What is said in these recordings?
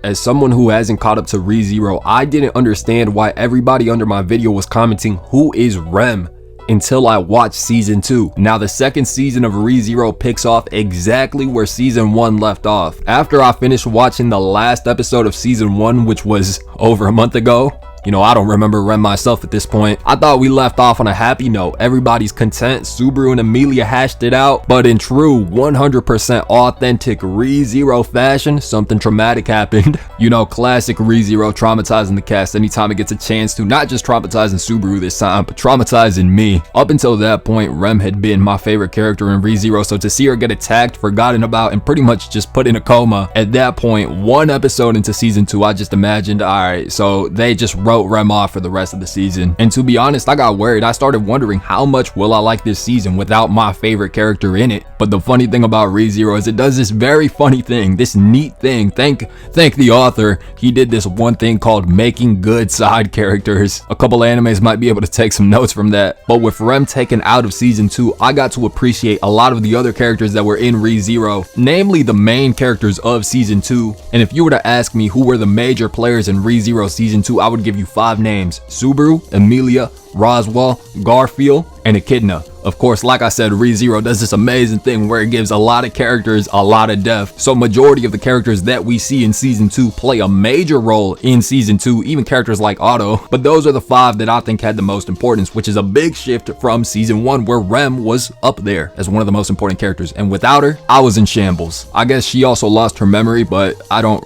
As someone who hasn't caught up to ReZero, I didn't understand why everybody under my video was commenting, "Who is Rem?" until I watched season 2. Now the second season of ReZero picks off exactly where season 1 left off. After I finished watching the last episode of season 1, which was over a month ago, you know, I don't remember Rem myself at this point. I thought we left off on a happy note. Everybody's content. Subaru and Emilia hashed it out. But in true 100% authentic ReZero fashion, something traumatic happened. You know, classic ReZero traumatizing the cast anytime it gets a chance to. Not just traumatizing Subaru this time, but traumatizing me. Up until that point, Rem had been my favorite character in ReZero. So to see her get attacked, forgotten about, and pretty much just put in a coma, at that point, one episode into season 2, I just imagined, alright, so they just wrote Rem off for the rest of the season. And to be honest, I got worried. I started wondering, how much will I like this season without my favorite character in it? But the funny thing about ReZero is it does this very funny thing, this neat thing. Thank the author. He did this one thing called making good side characters. A couple animes might be able to take some notes from that. But with Rem taken out of season 2, I got to appreciate a lot of the other characters that were in ReZero, namely the main characters of season 2. And if you were to ask me who were the major players in ReZero season 2, I would give you 5 names: Subaru, Emilia, Roswell, Garfield, and Echidna. Of course, like I said, ReZero does this amazing thing where it gives a lot of characters a lot of depth. So majority of the characters that we see in season 2 play a major role in season 2, even characters like Otto. But those are the 5 that I think had the most importance, which is a big shift from season 1 where Rem was up there as one of the most important characters. And without her, I was in shambles. I guess she also lost her memory, but I don't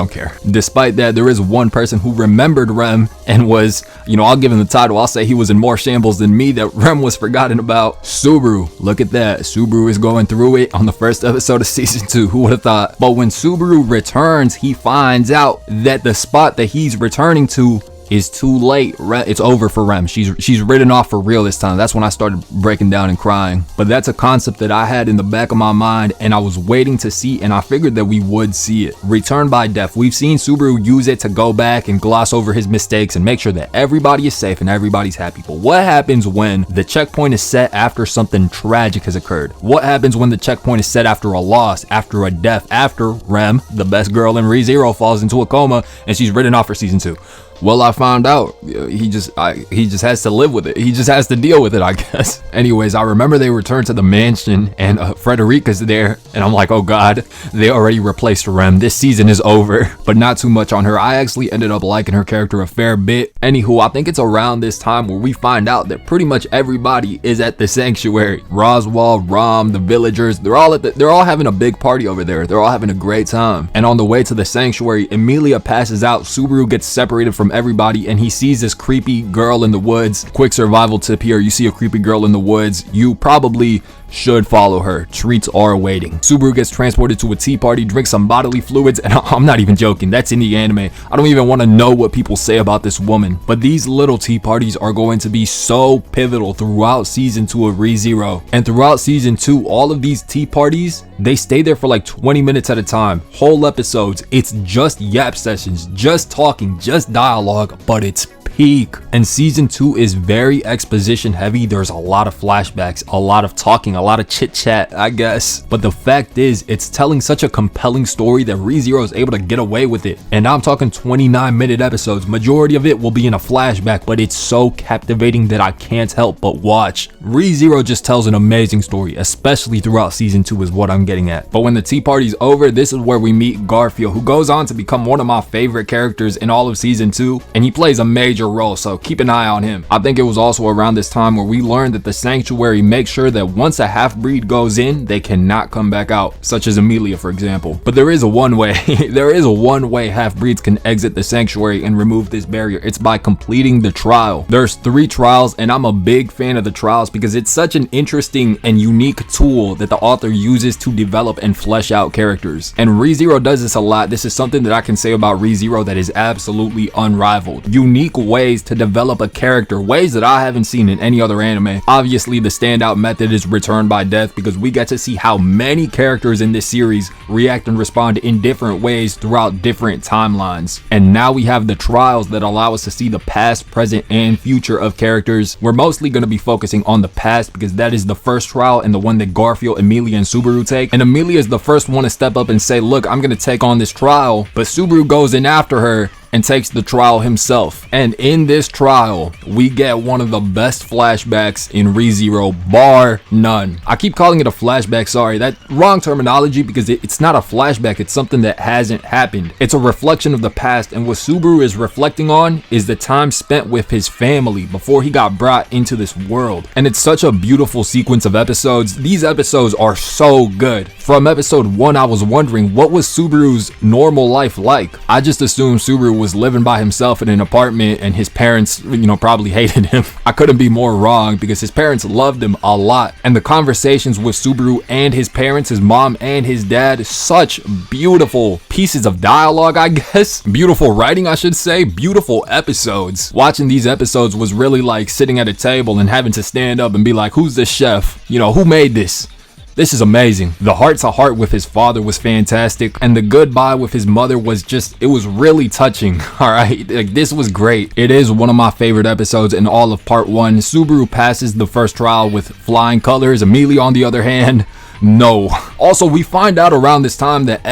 care. Despite that, there is one person who remembered Rem and was, I'll give him the title. I'll say he was in more shambles than me that Rem was forgotten about. Subaru. Look at that. Subaru is going through it on the first episode of season 2. Who would have thought? But when Subaru returns, he finds out that the spot that he's returning to is too late. It's over for Rem. She's written off for real this time. That's when I started breaking down and crying. But that's a concept that I had in the back of my mind and I was waiting to see, and I figured that we would see it. Return by death. We've seen Subaru use it to go back and gloss over his mistakes and make sure that everybody is safe and everybody's happy. But what happens when the checkpoint is set after something tragic has occurred? What happens when the checkpoint is set after a loss, after a death, after Rem, the best girl in ReZero, falls into a coma and she's written off for season 2? Well, I found out he just has to live with it. He just has to deal with it, I guess. Anyways, I remember they returned to the mansion and Frederica's there, and I'm like, oh god, they already replaced Rem. This season is over, but not too much on her. I actually ended up liking her character a fair bit. Anywho, I think it's around this time where we find out that pretty much everybody is at the sanctuary. Roswell, Rom, the villagers, they're all having a big party over there. They're all having a great time. And on the way to the sanctuary, Emilia passes out. Subaru gets separated from everybody and he sees this creepy girl in the woods. Quick survival tip here: you see a creepy girl in the woods, you probably should follow her. Treats are waiting. Subaru gets transported to a tea party, drinks some bodily fluids, and I'm not even joking, that's in the anime. I don't even want to know what people say about this woman. But these little tea parties are going to be so pivotal throughout season 2 of ReZero. And throughout season 2, all of these tea parties, they stay there for like 20 minutes at a time. Whole episodes. It's just yap sessions, just talking, just dialogue, but it's peak. And season 2 is very exposition heavy. There's a lot of flashbacks, a lot of talking, a lot of chit chat, I guess. But the fact is, it's telling such a compelling story that ReZero is able to get away with it. And I'm talking 29-minute episodes. Majority of it will be in a flashback, but it's so captivating that I can't help but watch. ReZero just tells an amazing story, especially throughout season 2 is what I'm getting at. But when the tea party's over, this is where we meet Garfield, who goes on to become one of my favorite characters in all of season 2, and he plays a major role, so keep an eye on him. I think it was also around this time where we learned that the sanctuary makes sure that once a half-breed goes in, they cannot come back out, such as Emilia, for example. But there is a one-way half-breeds can exit the sanctuary and remove this barrier. It's by completing the trial. There's 3 trials, and I'm a big fan of the trials because it's such an interesting and unique tool that the author uses to develop and flesh out characters. And ReZero does this a lot. This is something that I can say about ReZero that is absolutely unrivaled. Unique ways to develop a character, ways that I haven't seen in any other anime. Obviously, the standout method is return by death, because we get to see how many characters in this series react and respond in different ways throughout different timelines. And now we have the trials that allow us to see the past, present, and future of characters. We're mostly going to be focusing on the past because that is the first trial and the one that Garfield, Emilia, and Subaru take. And Emilia is the first one to step up and say, look, I'm going to take on this trial, but Subaru goes in after her and takes the trial himself. And in this trial, we get one of the best flashbacks in ReZero, bar none. I keep calling it a flashback, sorry, that wrong terminology, because it's not a flashback, it's something that hasn't happened. It's a reflection of the past, and what Subaru is reflecting on is the time spent with his family before he got brought into this world. And it's such a beautiful sequence of episodes. These episodes are so good. From episode 1, I was wondering, what was Subaru's normal life like? I just assumed Subaru was living by himself in an apartment and his parents, probably hated him. I couldn't be more wrong, because his parents loved him a lot. And the conversations with Subaru and his parents, his mom and his dad, such beautiful pieces of dialogue, I guess. Beautiful writing, I should say. Beautiful episodes. Watching these episodes was really like sitting at a table and having to stand up and be like, who's the chef? Who made this? This is amazing. The heart-to-heart with his father was fantastic, and the goodbye with his mother was it was really touching. All right, this was great. It is one of my favorite episodes in all of part 1. Subaru passes the first trial with flying colors. Emilia, on the other hand, no. Also, we find out around this time that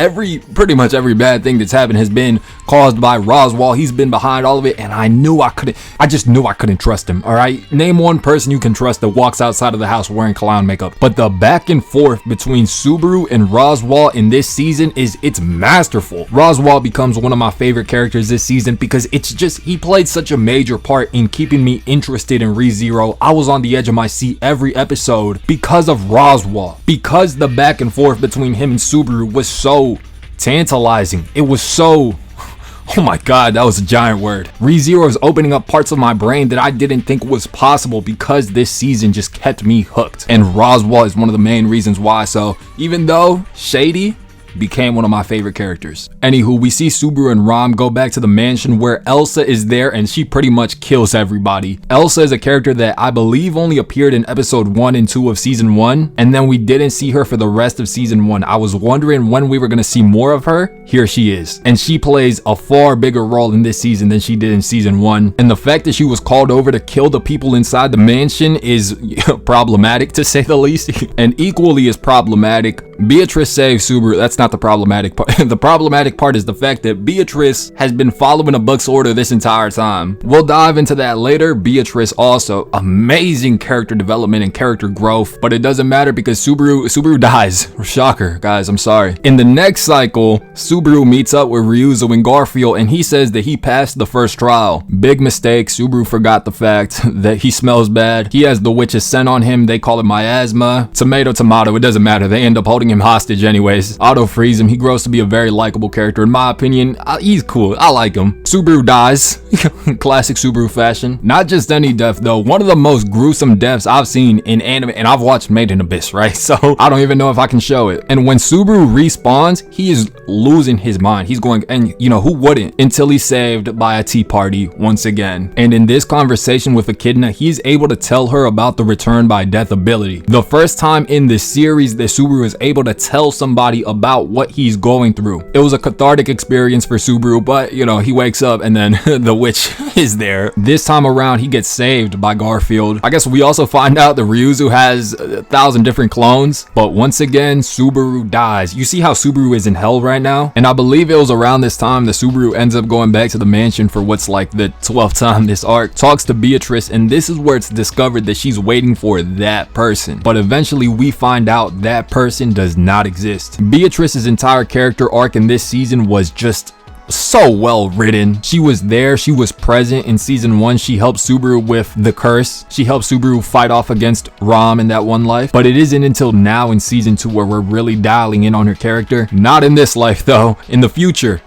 pretty much every bad thing that's happened has been caused by Roswaal. He's been behind all of it, and I just knew I couldn't trust him. All right, name one person you can trust that walks outside of the house wearing clown makeup. But the back and forth between Subaru and Roswaal in this season it's masterful. Roswaal becomes one of my favorite characters this season because he played such a major part in keeping me interested in ReZero. I was on the edge of my seat every episode because of Roswaal, because the back and forth between him and Subaru was so tantalizing. It was so, oh my god, that was a giant word. ReZero is opening up parts of my brain that I didn't think was possible because this season just kept me hooked. And Roswaal is one of the main reasons why. So even though shady, became one of my favorite characters. Anywho, we see Subaru and Rom go back to the mansion where Elsa is there, and she pretty much kills everybody. Elsa is a character that I believe only appeared in episode 1 and 2 of season 1, and then we didn't see her for the rest of season 1. I was wondering when we were going to see more of her. Here she is, and she plays a far bigger role in this season than she did in season 1. And the fact that she was called over to kill the people inside the mansion is problematic, to say the least. And equally as problematic, Beatrice saves Subaru. That's not the problematic part. The problematic part is the fact that Beatrice has been following a book's order this entire time. We'll dive into that later. Beatrice also, amazing character development and character growth, but it doesn't matter because Subaru dies. Shocker, guys, I'm sorry. In the next cycle, Subaru meets up with Ryuzo and Garfield, and he says that he passed the first trial. Big mistake. Subaru forgot the fact that he smells bad. He has the witch's scent on him. They call it miasma. Tomato, it doesn't matter. They end up holding him hostage anyways. Auto freeze him. He grows to be a very likable character. In my opinion, he's cool. I like him. Subaru dies. Classic Subaru fashion. Not just any death though. One of the most gruesome deaths I've seen in anime, and I've watched Made in Abyss, right? So I don't even know if I can show it. And when Subaru respawns, he is losing his mind. He's going, and who wouldn't, until he's saved by a tea party once again. And in this conversation with Echidna, he's able to tell her about the return by death ability. The first time in this series that Subaru is able to tell somebody about what he's going through. It was a cathartic experience for Subaru, but he wakes up and then the witch is there. This time around, he gets saved by Garfield. I guess we also find out that Ryuzo has 1,000 different clones, but once again, Subaru dies. You see how Subaru is in hell right now? And I believe it was around this time that Subaru ends up going back to the mansion for what's like the 12th time this arc, talks to Beatrice, and this is where it's discovered that she's waiting for that person. But eventually we find out that person does not exist. Beatrice's entire character arc in this season was just so well written. She was there, she was present in season 1. She helped Subaru with the curse. She helped Subaru fight off against Rom in that one life. But it isn't until now in season 2 where we're really dialing in on her character. Not in this life though. In the future,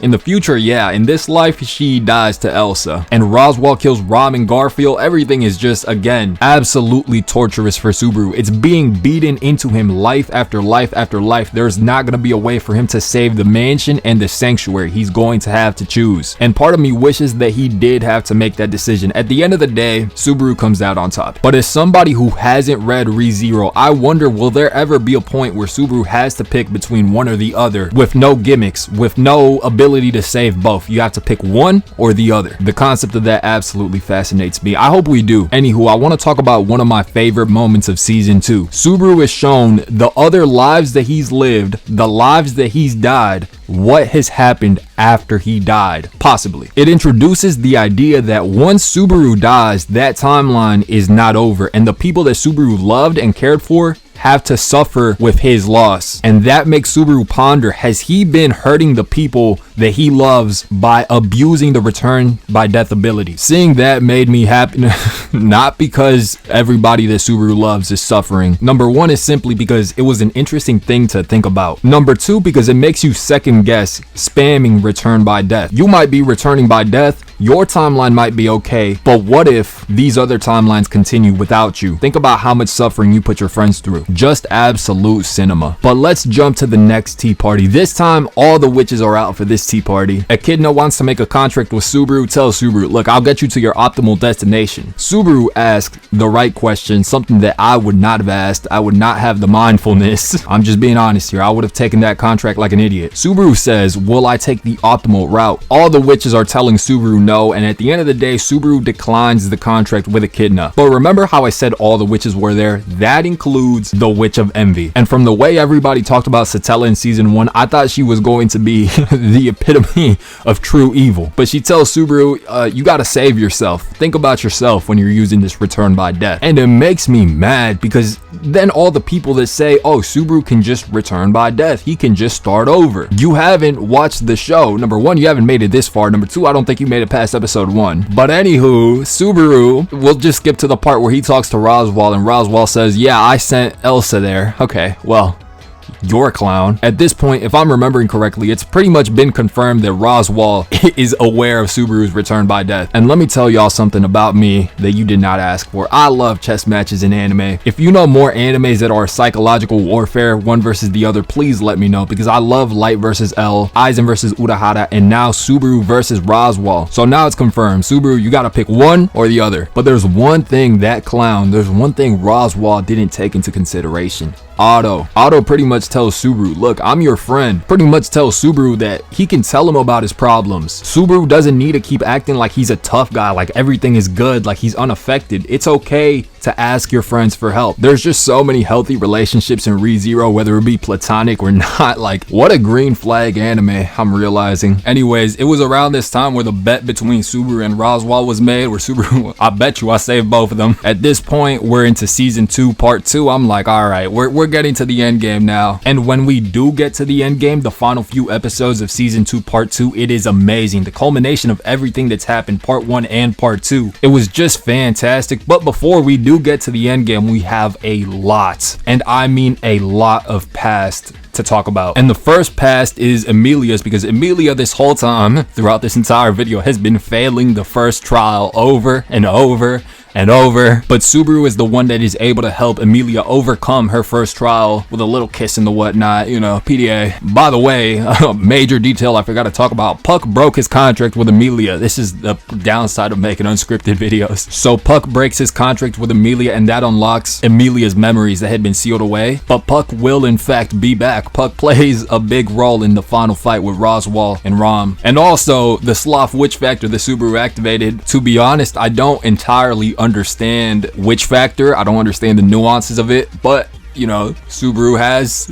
yeah. In this life, she dies to Elsa. And Roswaal kills Rom and Garfield. Everything is just, again, absolutely torturous for Subaru. It's being beaten into him life after life after life. There's not going to be a way for him to save the mansion and the sanctuary. He's going to have to choose. And part of me wishes that he did have to make that decision. At the end of the day, Subaru comes out on top. But as somebody who hasn't read ReZero, I wonder, will there ever be a point where Subaru has to pick between one or the other with no gimmicks, with no ability to save both? You have to pick one or the other. The concept of that absolutely fascinates me. I hope we do. Anywho, I want to talk about one of my favorite moments of season 2. Subaru is shown the other lives that he's lived, the lives that he's died, what has happened after he died, possibly. It introduces the idea that once Subaru dies, that timeline is not over, and the people that Subaru loved and cared for have to suffer with his loss. And that makes Subaru ponder, has he been hurting the people that he loves by abusing the return by death ability? Seeing that made me happy, not because everybody that Subaru loves is suffering. Number one is simply because it was an interesting thing to think about. Number two, because it makes you second guess spamming return by death. You might be returning by death, your timeline might be okay, but what if these other timelines continue without you? Think about how much suffering you put your friends through. Just absolute cinema. But let's jump to the next tea party. This time, all the witches are out for this tea party. Echidna wants to make a contract with Subaru, tells Subaru, look, I'll get you to your optimal destination. Subaru asked the right question, something that I would not have asked. I would not have the mindfulness. I'm just being honest here. I would have taken that contract like an idiot. Subaru says, will I take the optimal route? All the witches are telling Subaru no, and at the end of the day, Subaru declines the contract with Echidna. But remember how I said all the witches were there? That includes the Witch of Envy. And from the way everybody talked about Satella in season 1, I thought she was going to be the epitome of true evil. But she tells Subaru, you gotta save yourself. Think about yourself when you're using this return by death. And it makes me mad because then all the people that say, oh, Subaru can just return by death, he can just start over. You haven't watched the show. Number one, you haven't made it this far. Number two, I don't think you made it past episode 1. But anywho, Subaru, we'll just skip to the part where he talks to Roswaal, and Roswaal says, yeah, I sent Elsa there. Okay, well, you're a clown. At this point, if I'm remembering correctly, it's pretty much been confirmed that Roswaal is aware of Subaru's return by death. And let me tell y'all something about me that you did not ask for. I love chess matches in anime. If you know more animes that are psychological warfare, one versus the other, please let me know, because I love Light versus L, Aizen versus Urahara, and now Subaru versus Roswaal. So now it's confirmed. Subaru, you gotta pick one or the other. But there's one thing there's one thing Roswaal didn't take into consideration. Otto pretty much tells Subaru, look, I'm your friend. Pretty much tells Subaru that he can tell him about his problems. Subaru doesn't need to keep acting like he's a tough guy, like everything is good, like he's unaffected. It's okay to ask your friends for help. There's just so many healthy relationships in ReZero, whether it be platonic or not. Like, what a green flag anime, I'm realizing. Anyways, it was around this time where the bet between Subaru and Roswaal was made, where Subaru, I bet you I saved both of them. At this point, we're into season 2, part 2. I'm like, all right, we're getting to the end game now. And when we do get to the end game, the final few episodes of season 2, part 2, it is amazing. The culmination of everything that's happened, part 1 and part 2. It was just fantastic. But before we do get to the end game, we have a lot, and I mean a lot of past to talk about. And the first past is Emilia's, because Emilia this whole time throughout this entire video has been failing the first trial over and over and over, but Subaru is the one that is able to help Emilia overcome her first trial with a little kiss and the whatnot, you know, PDA. By the way, a major detail I forgot to talk about, Puck broke his contract with Emilia. This is the downside of making unscripted videos. So Puck breaks his contract with Emilia, and that unlocks Emilia's memories that had been sealed away, but Puck will in fact be back. Puck plays a big role in the final fight with Roswaal and Rom. And also the Sloth Witch Factor that Subaru activated. To be honest, I don't entirely understand Witch Factor. I don't understand the nuances of it, but you know, Subaru has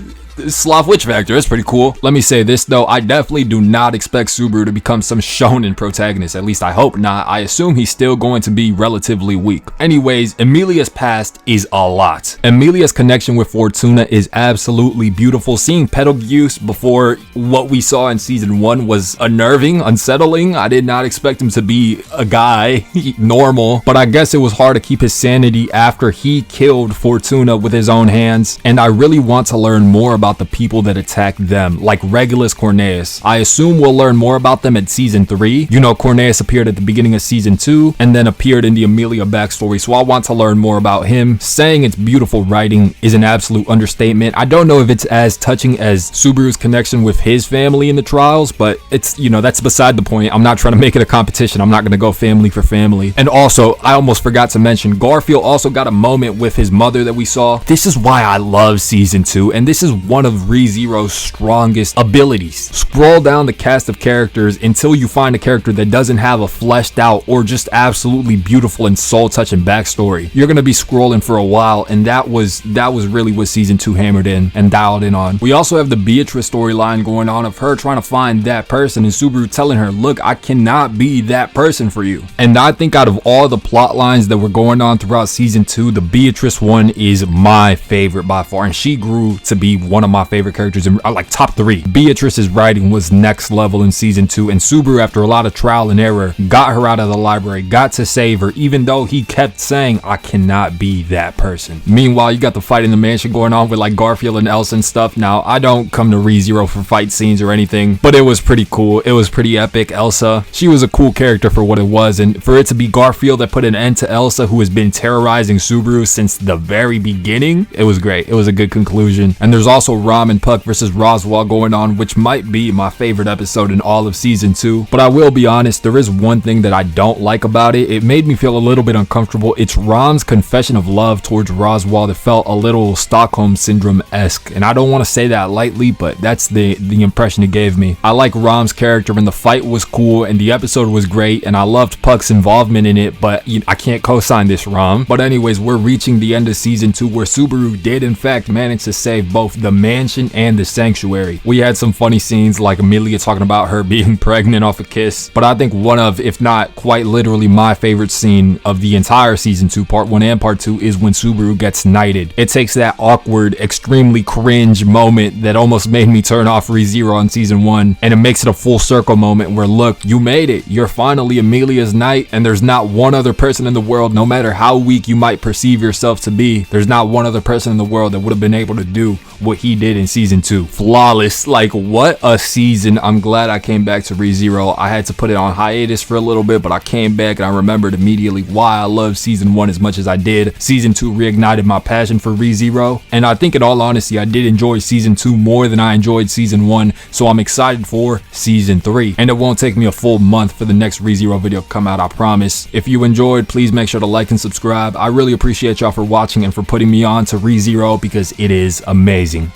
Sloth Witch Factor. That's pretty cool. Let me say this though, I definitely do not expect Subaru to become some shonen protagonist. At least I hope not. I assume he's still going to be relatively weak. Anyways, Emilia's past is a lot. Emilia's connection with Fortuna is absolutely beautiful. Seeing Betelgeuse before what we saw in season 1 was unnerving, unsettling. I did not expect him to be a guy, normal, but I guess it was hard to keep his sanity after he killed Fortuna with his own hands. And I really want to learn more about about the people that attacked them, like Regulus Corneas. I assume we'll learn more about them at season 3. You know, Corneas appeared at the beginning of season 2 and then appeared in the Emilia backstory, so I want to learn more about him. Saying it's beautiful writing is an absolute understatement. I don't know if it's as touching as Subaru's connection with his family in the trials, but it's, you know, that's beside the point. I'm not trying to make it a competition. I'm not going to go family for family. And also, I almost forgot to mention, Garfield also got a moment with his mother that we saw. This is why I love season 2, and this is one of ReZero's strongest abilities. Scroll down the cast of characters until you find a character that doesn't have a fleshed out or just absolutely beautiful and soul-touching backstory. You're going to be scrolling for a while, and that was really what season 2 hammered in and dialed in on. We also have the Beatrice storyline going on of her trying to find that person and Subaru telling her, look, I cannot be that person for you. And I think out of all the plot lines that were going on throughout season 2, the Beatrice one is my favorite by far, and she grew to be one of my favorite characters in like top 3. Beatrice's writing was next level in season 2, and Subaru, after a lot of trial and error, got her out of the library, got to save her, even though he kept saying, I cannot be that person. Meanwhile, you got the fight in the mansion going on with like Garfield and Elsa and stuff. Now, I don't come to ReZero for fight scenes or anything, but it was pretty cool. It was pretty epic. Elsa, she was a cool character for what it was, and for it to be Garfield that put an end to Elsa, who has been terrorizing Subaru since the very beginning, it was great. It was a good conclusion. And there's also Ram and Puck versus Roswaal going on, which might be my favorite episode in all of season 2. But I will be honest, there is one thing that I don't like about it. It made me feel a little bit uncomfortable. It's Ram's confession of love towards Roswaal that felt a little Stockholm Syndrome-esque, and I don't want to say that lightly, but that's the impression it gave me. I like Ram's character, and the fight was cool, and the episode was great, and I loved Puck's involvement in it, but I can't co-sign this, Ram. But anyways, we're reaching the end of season 2, where Subaru did in fact manage to save both the mansion and the sanctuary. We had some funny scenes like Emilia talking about her being pregnant off a kiss, but I think one of, if not quite literally my favorite scene of the entire season 2, part 1 and part 2, is when Subaru gets knighted. It takes that awkward, extremely cringe moment that almost made me turn off ReZero on season 1, and it makes it a full circle moment where, look, you made it. You're finally Emilia's knight, and there's not one other person in the world, no matter how weak you might perceive yourself to be, there's not one other person in the world that would have been able to do what he did in season 2. Flawless. Like, what a season. I'm glad I came back to ReZero. I had to put it on hiatus for a little bit, but I came back and I remembered immediately why I loved season 1 as much as I did. Season 2 reignited my passion for ReZero, and I think in all honesty, I did enjoy season 2 more than I enjoyed season 1, so I'm excited for season 3. And it won't take me a full month for the next ReZero video to come out, I promise. If you enjoyed, please make sure to like and subscribe. I really appreciate y'all for watching and for putting me on to ReZero, because it is amazing.